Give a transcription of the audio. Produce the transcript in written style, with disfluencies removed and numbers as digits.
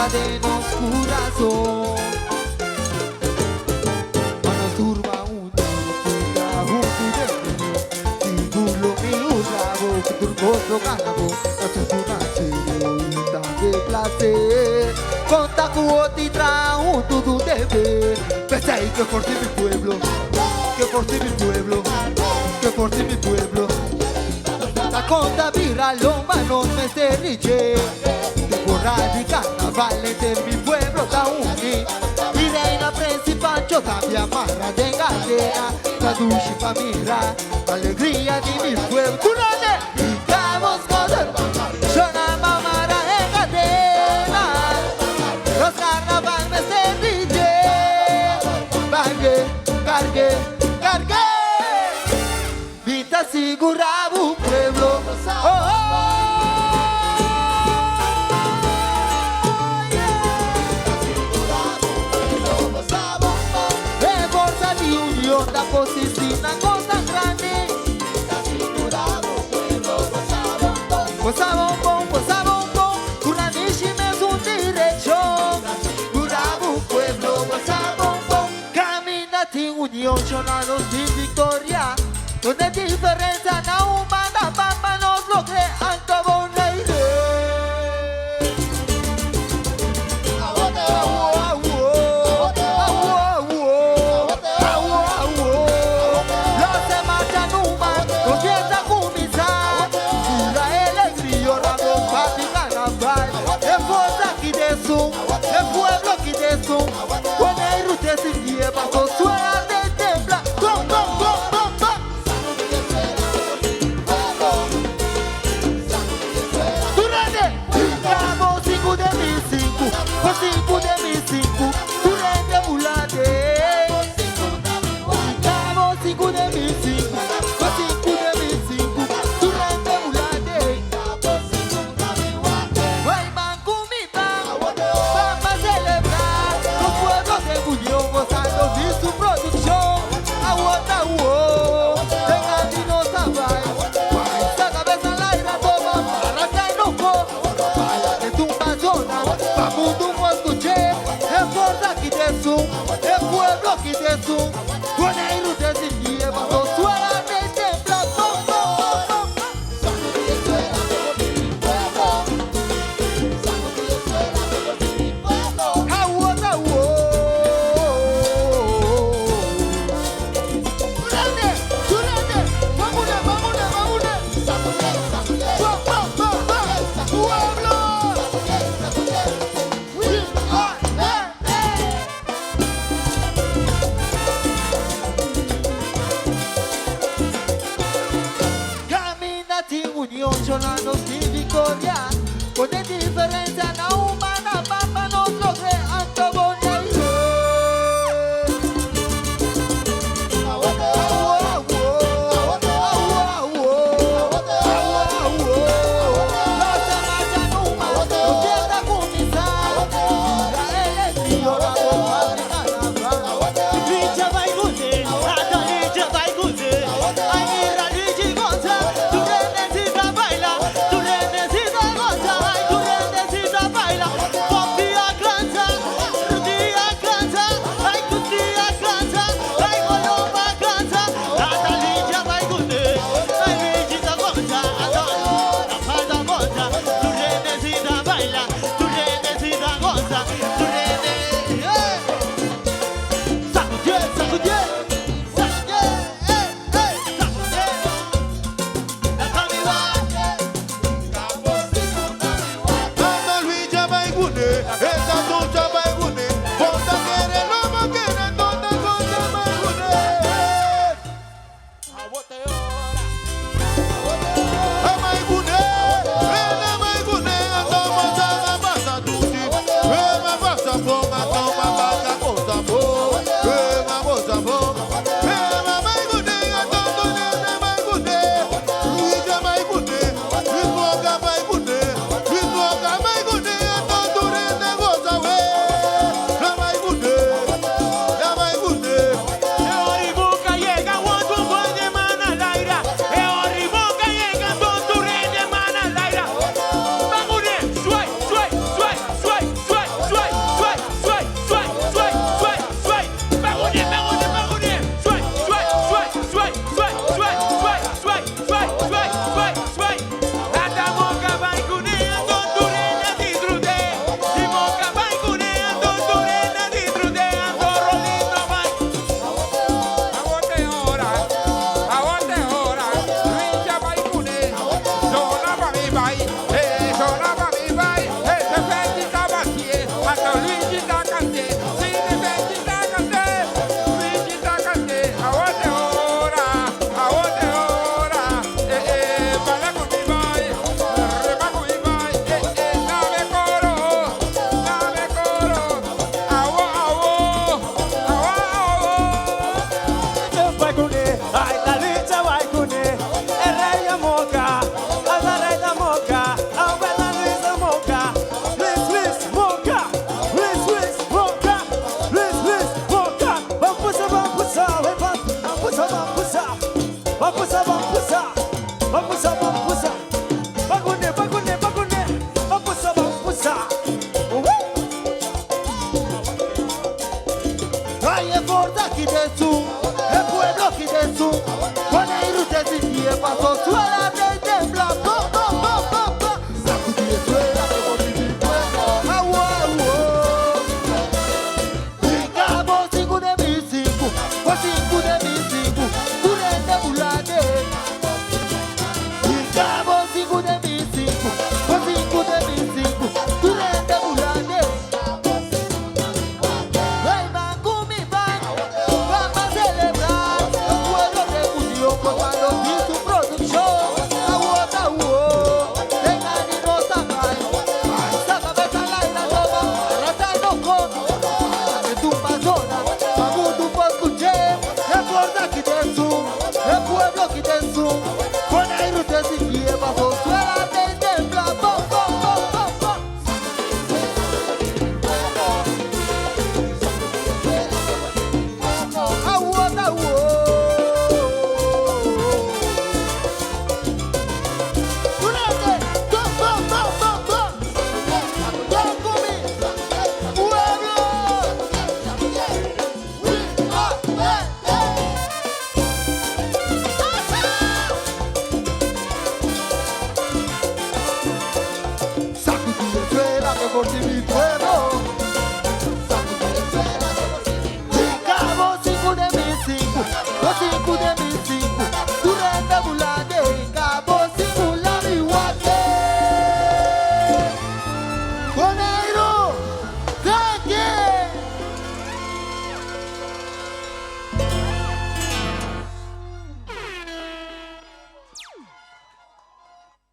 de nuestro corazón. Manos turba uno, turba junto de Tigulo mi urrabo, que turboso ganabo, a tu turba de placer. Conta con otro trajo tu deber. Pensé que por ti mi pueblo, que por ti mi pueblo, que por ti mi pueblo. La conta vira lo manos me serriche. Que porra di carnaval de mi pueblo da uni. Y reina principal yo también amarra de gallera. La dulce familia, alegría de mi pueblo. ¡Curane! Y vamos con el Shona mamara en cadena. Los carnaval me serriche. Cargue, cargue, cargue. Vita segura un pueblo. Oh, oh, de forza di unión da posición a cosa grande. Posaba un bon, una nichime es un derecho. Curaba un pueblo, posaba un bon. Camina en unión, sonados de victoria. Donde diferencia na humana, papá nos lo cree, acabó la Los se marchan humanos, los piensa comenzar. Pura alegría, ramos, papi, carnaval. El fuerza aquí de Zoom, el pueblo aquí de Zoom. Con el rute se lleva, con suena de templa. ¡Gom, gom, gom, gom, gom! Cabo 5 de mi 5, por 5 de mi 5, tu rende mulade. Cabo 5 de mi 5, por 5 de mi 5, tu rende mulade. Vai man comida, vamos a celebrar, los pueblos de unión gozando de su producción. Aguanta, tenga dinos a vai, esta cabeza al aire toma para que enojo. Vamos a escuchar, el fuerza aquí de Zoom, el pueblo aquí de Zoom. Con el rute se lleva, no suena de templa. Unión, sonanos de victoria. Con la diferencia na humana, papá nos lo cree, acabó la necesita gorda Kidesu, el pueblo Kidesu, con el irute sin pie, paso suela de tembla, sacudí de suela que por mi pueblo, agua, Brigamos cinco de mi cinco, por cinco de mi cinco, durante bulade. Brigamos cinco de mi cinco, por cinco de mi cinco, durante bulade. Hey, man, con mi van, vamos a celebrar el pueblo de Unión contando de su producción. Agua, tengan y no sacan, saca besa la ira toma, arrasando con. Tu persona, vamos tu por escuchar, el gorda Kidesu, el pueblo Kidesu, con el irute sin pie, bajo suela de tembla, agua, durante, sacudí de suela que por ti mi pueblo.